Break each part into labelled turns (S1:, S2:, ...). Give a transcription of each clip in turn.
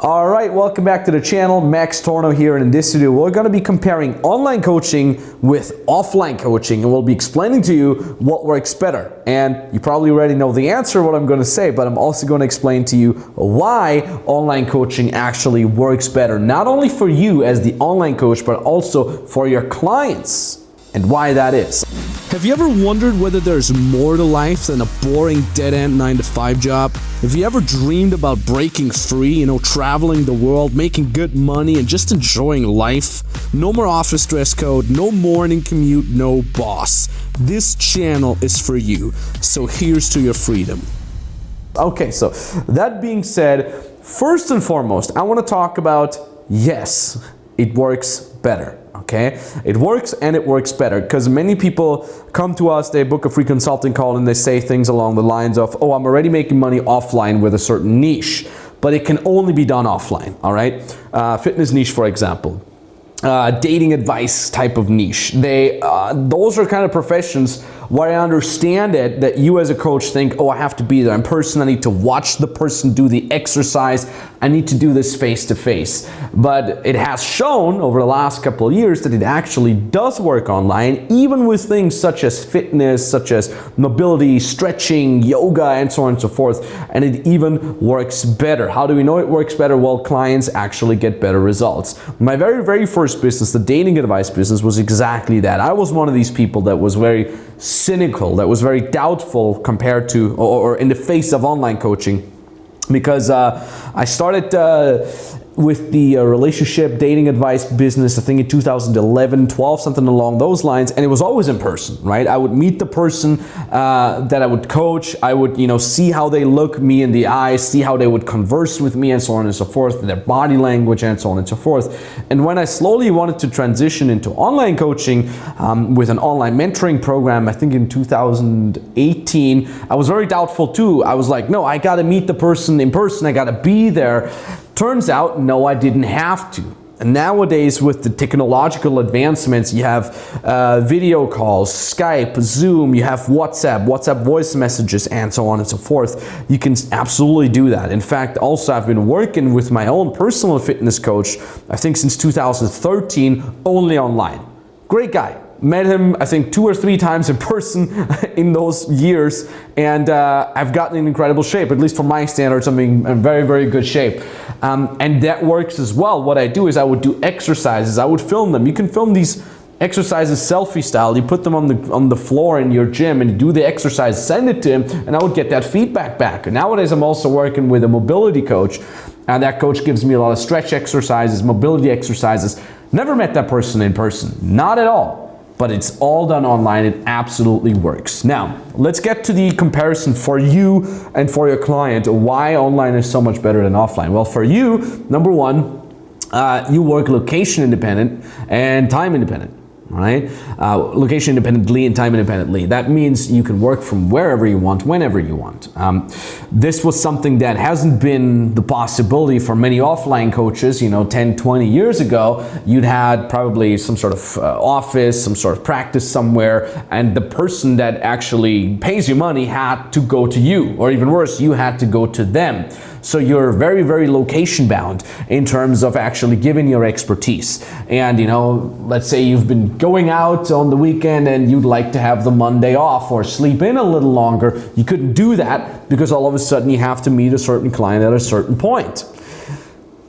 S1: All right, welcome back to the channel. Max Tornow here, and in this video we're going to be comparing online coaching with offline coaching, and we'll be explaining to you what works better. And you probably already know the answer what I'm going to say, but I'm also going to explain to you why online coaching actually works better, not only for you as the online coach, but also for your clients, and why that is.
S2: Have you ever wondered whether there's more to life than a boring dead-end 9-to-5 job? Have you ever dreamed about breaking free, traveling the world, making good money, and just enjoying life? No more office dress code, no morning commute, no boss. This channel is for you, so here's to your freedom.
S1: Okay, so that being said, first and foremost, I want to talk about, yes, it works better. Okay, it works and it works better because many people come to us, they book a free consulting call and they say things along the lines of, oh, I'm already making money offline with a certain niche, but it can only be done offline, all right? Fitness niche, for example. Dating advice type of niche. Those are kind of professions where I understand it that you as a coach think, oh, I have to be there in person, I need to watch the person do the exercise, I need to do this face to face. But it has shown over the last couple of years that it actually does work online, even with things such as fitness, such as mobility, stretching, yoga, and so on and so forth. And it even works better. How do we know it works better? Well, clients actually get better results. My very first business, the dating advice business, was exactly that. I was one of these people that was very cynical, that was very doubtful compared to, or in the face of online coaching, because I started with the relationship dating advice business, I think in 2011, 12, something along those lines, and it was always in person, right? I would meet the person that I would coach, I would, see how they look me in the eyes, see how they would converse with me, and so on and so forth, their body language, and so on and so forth. And when I slowly wanted to transition into online coaching with an online mentoring program, I think in 2018, I was very doubtful too. I was like, no, I gotta meet the person in person, I gotta be there. Turns out, no, I didn't have to. And nowadays, with the technological advancements, you have video calls, Skype, Zoom, you have WhatsApp voice messages, and so on and so forth. You can absolutely do that. In fact, also, I've been working with my own personal fitness coach, I think since 2013, only online. Great guy. Met him, I think, 2 or 3 times in person in those years, and I've gotten in incredible shape, at least for my standards. I'm in very good shape. And that works as well. What I do is I would do exercises, I would film them. You can film these exercises selfie style. You put them on the floor in your gym and you do the exercise, send it to him, and I would get that feedback back. And nowadays I'm also working with a mobility coach, and that coach gives me a lot of stretch exercises, mobility exercises. Never met that person in person, not at all. But it's all done online. It absolutely works. Now, let's get to the comparison for you and for your client, why online is so much better than offline. Well, for you, number one, you work location independent and time independent. Right? Location independently and time independently. That means you can work from wherever you want, whenever you want. This was something that hasn't been the possibility for many offline coaches. 10, 20 years ago, you'd had probably some sort of office, some sort of practice somewhere, and the person that actually pays you money had to go to you, or even worse, you had to go to them. So you're very location bound in terms of actually giving your expertise. And let's say you've been going out on the weekend and you'd like to have the Monday off or sleep in a little longer. You couldn't do that because all of a sudden you have to meet a certain client at a certain point.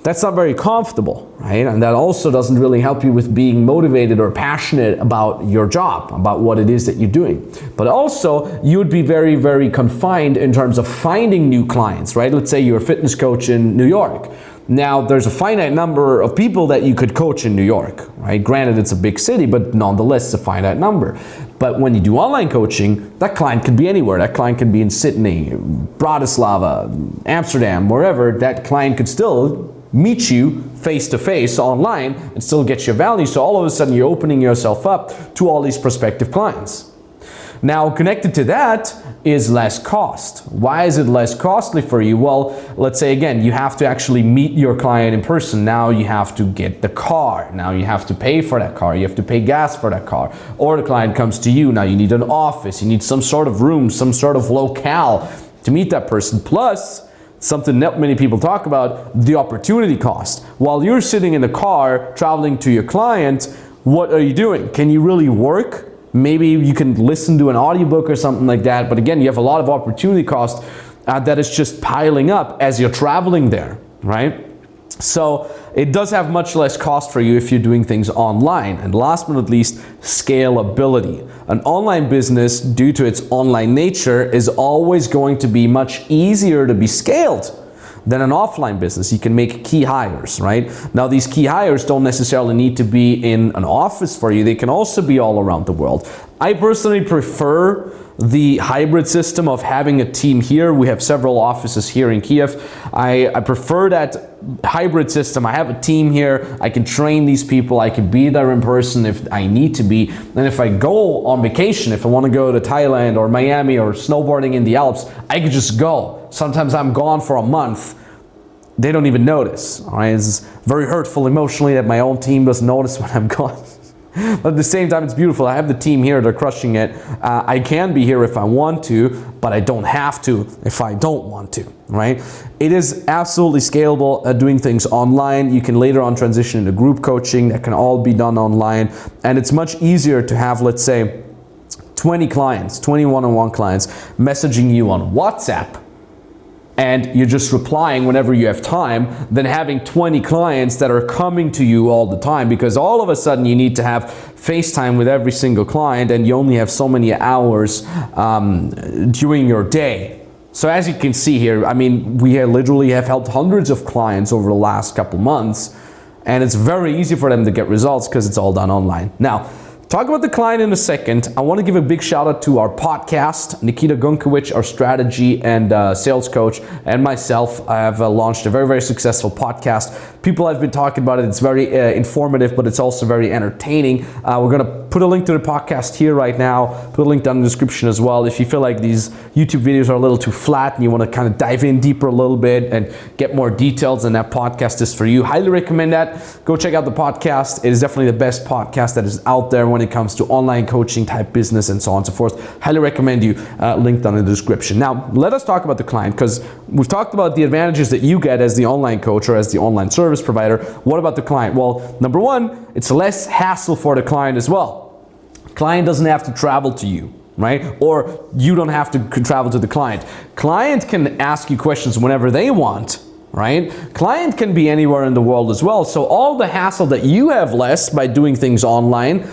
S1: That's not very comfortable, right? And that also doesn't really help you with being motivated or passionate about your job, about what it is that you're doing. But also, you would be very confined in terms of finding new clients, right? Let's say you're a fitness coach in New York. Now, there's a finite number of people that you could coach in New York, right? Granted, it's a big city, but nonetheless, it's a finite number. But when you do online coaching, that client could be anywhere. That client could be in Sydney, Bratislava, Amsterdam, wherever. That client could still meet you face to face online and still get your value. So all of a sudden, you're opening yourself up to all these prospective clients. Now, connected to that is less cost. Why is it less costly for you? Well, let's say again, you have to actually meet your client in person. Now you have to get the car. Now you have to pay for that car. You have to pay gas for that car. Or the client comes to you. Now you need an office. You need some sort of room, some sort of locale to meet that person. Plus, something not many people talk about, the opportunity cost. While you're sitting in the car traveling to your client, what are you doing? Can you really work? Maybe you can listen to an audiobook or something like that, but again, you have a lot of opportunity cost that is just piling up as you're traveling there, right? So it does have much less cost for you if you're doing things online. And last but not least, scalability. An online business, due to its online nature, is always going to be much easier to be scaled than an offline business. You can make key hires, right? Now, these key hires don't necessarily need to be in an office for you. They can also be all around the world. I personally prefer the hybrid system of having a team here. We have several offices here in Kiev. I prefer that hybrid system. I have a team here. I can train these people. I can be there in person if I need to be. And if I go on vacation, if I want to go to Thailand or Miami or snowboarding in the Alps, I can just go. Sometimes I'm gone for a month. They don't even notice. All right? It's very hurtful emotionally that my own team doesn't notice when I'm gone. But at the same time, it's beautiful. I have the team here, they're crushing it. I can be here if I want to, but I don't have to if I don't want to, right? It is absolutely scalable doing things online. You can later on transition into group coaching. That can all be done online. And it's much easier to have, let's say, 20 clients, 20 one-on-one clients messaging you on WhatsApp, and you're just replying whenever you have time, than having 20 clients that are coming to you all the time, because all of a sudden you need to have FaceTime with every single client and you only have so many hours during your day. So as you can see here, I mean, we literally have helped hundreds of clients over the last couple months, and it's very easy for them to get results because it's all done online. Now, talk about the client in a second. I want to give a big shout out to our podcast, Nikita Gunkewicz, our strategy and sales coach, and myself. I have launched a very, very successful podcast. People have been talking about it. It's very informative, but it's also very entertaining. We're going to put a link to the podcast here right now, put a link down in the description as well. If you feel like these YouTube videos are a little too flat and you want to kind of dive in deeper a little bit and get more details, then that podcast is for you. Highly recommend that. Go check out the podcast. It is definitely the best podcast that is out there when it comes to online coaching type business and so on and so forth. Highly recommend you, link down in the description. Now, let us talk about the client, because we've talked about the advantages that you get as the online coach or as the online service provider. What about the client? Well, number one, it's less hassle for the client as well. Client doesn't have to travel to you, right? Or you don't have to travel to the client. Client can ask you questions whenever they want, right? Client can be anywhere in the world as well. So all the hassle that you have less by doing things online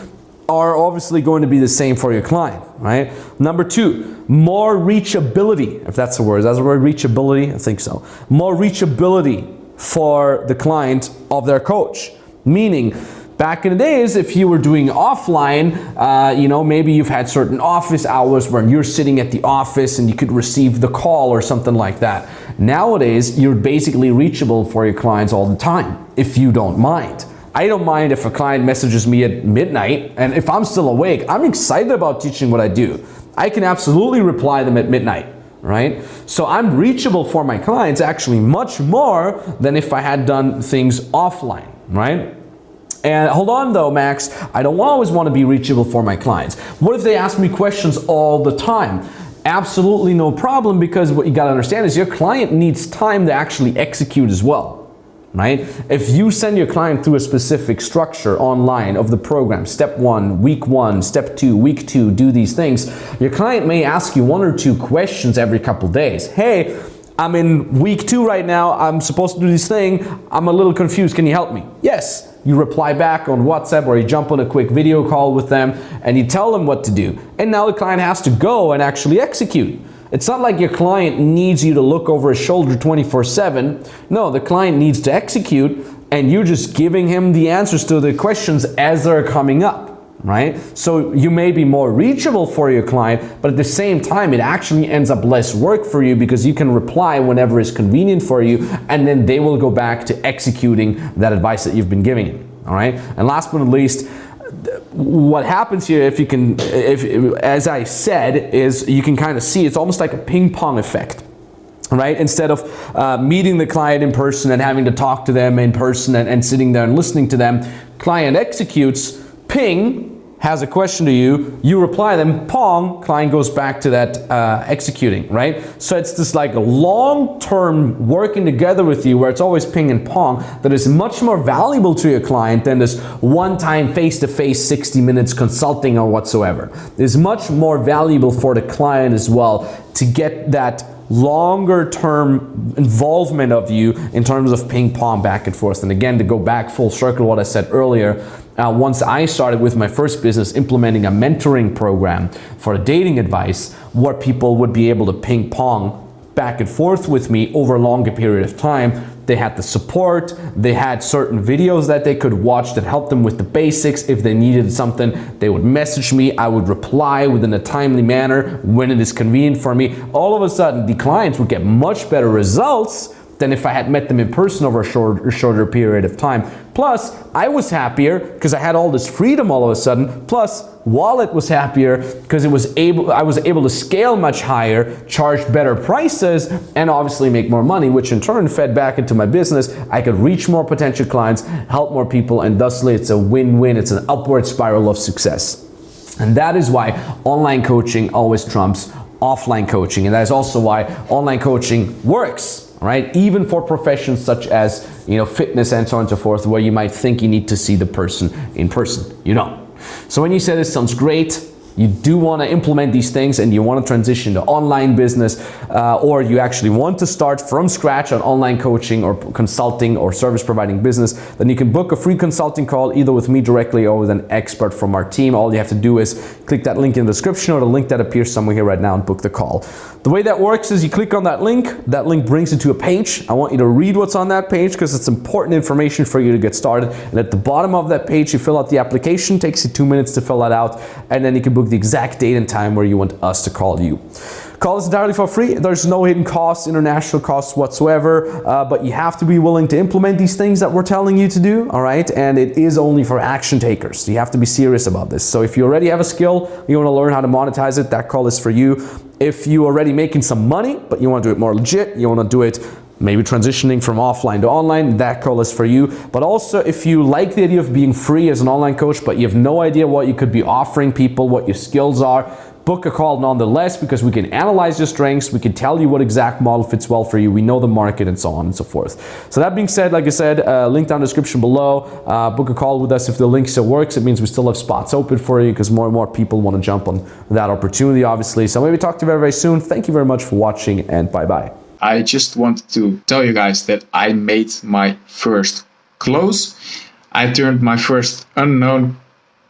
S1: are obviously going to be the same for your client, right? Number two, more reachability, if that's the word. Is that the word, reachability? I think so. More reachability for the client of their coach. Meaning, back in the days, if you were doing offline, maybe you've had certain office hours where you're sitting at the office and you could receive the call or something like that. Nowadays, you're basically reachable for your clients all the time, if you don't mind. I don't mind if a client messages me at midnight, and if I'm still awake, I'm excited about teaching what I do. I can absolutely reply them at midnight, right? So I'm reachable for my clients actually much more than if I had done things offline, right? And hold on though, Max, I don't always want to be reachable for my clients. What if they ask me questions all the time? Absolutely no problem, because what you got to understand is your client needs time to actually execute as well. Right? If you send your client through a specific structure online of the program, step 1, week 1, step 2, week 2, do these things, your client may ask you 1 or 2 questions every couple days. Hey, I'm in week 2 right now, I'm supposed to do this thing, I'm a little confused, can you help me? Yes. You reply back on WhatsApp, or you jump on a quick video call with them and you tell them what to do. And now the client has to go and actually execute. It's not like your client needs you to look over his shoulder 24/7. No, the client needs to execute, and you're just giving him the answers to the questions as they're coming up, right? So you may be more reachable for your client, but at the same time, it actually ends up less work for you, because you can reply whenever it's convenient for you, and then they will go back to executing that advice that you've been giving him, all right? And last but not least, what happens here, as I said, is you can kind of see it's almost like a ping pong effect, right? Instead of meeting the client in person and having to talk to them in person and sitting there and listening to them, client executes, ping, has a question to you, you reply them, pong, client goes back to that executing, right? So it's this like a long-term working together with you where it's always ping and pong that is much more valuable to your client than this one-time face-to-face 60 minutes consulting or whatsoever. It's much more valuable for the client as well to get that longer term involvement of you in terms of ping pong back and forth. And again, to go back full circle what I said earlier, once I started with my first business implementing a mentoring program for dating advice where people would be able to ping pong back and forth with me over a longer period of time. They had the support, they had certain videos that they could watch that helped them with the basics. If they needed something, they would message me, I would reply within a timely manner when it is convenient for me. All of a sudden, the clients would get much better results than if I had met them in person over a shorter period of time. Plus, I was happier because I had all this freedom all of a sudden. Plus, Wallet was happier because I was able to scale much higher, charge better prices, and obviously make more money, which in turn fed back into my business. I could reach more potential clients, help more people, and thusly it's a win-win. It's an upward spiral of success. And that is why online coaching always trumps offline coaching. And that is also why online coaching works. Right? Even for professions such as, fitness and so on and so forth, where you might think you need to see the person in person, So when you say this sounds great, you do want to implement these things and you want to transition to online business, or you actually want to start from scratch on online coaching or consulting or service providing business, then you can book a free consulting call either with me directly or with an expert from our team. All you have to do is click that link in the description or the link that appears somewhere here right now and book the call. The way that works is you click on that link brings you to a page. I want you to read what's on that page because it's important information for you to get started. And at the bottom of that page, you fill out the application. It takes you 2 minutes to fill that out, and then you can book the exact date and time where you want us to call you. Call is entirely for free. There's no hidden costs, international costs whatsoever, but you have to be willing to implement these things that we're telling you to do, all right? And it is only for action takers. You have to be serious about this. So if you already have a skill, you want to learn how to monetize it, that call is for you. If you're already making some money, but you want to do it more legit, you want to do it maybe transitioning from offline to online, that call is for you. But also if you like the idea of being free as an online coach, but you have no idea what you could be offering people, what your skills are, book a call nonetheless, because we can analyze your strengths, we can tell you what exact model fits well for you, we know the market, and so on and so forth. So that being said, like I said, link down in the description below. Book a call with us. If the link still works, it means we still have spots open for you because more and more people want to jump on that opportunity, obviously. So maybe talk to you very, very soon. Thank you very much for watching, and bye-bye.
S3: I just wanted to tell you guys that I made my first close. I turned my first unknown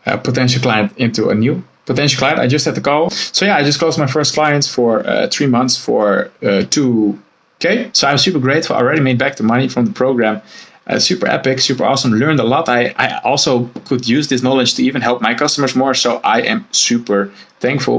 S3: potential client into a new potential client. I just had the call. So yeah, I just closed my first clients for 3 months for $2K. So I'm super grateful. I already made back the money from the program. Super epic, super awesome. Learned a lot. I also could use this knowledge to even help my customers more. So I am super thankful.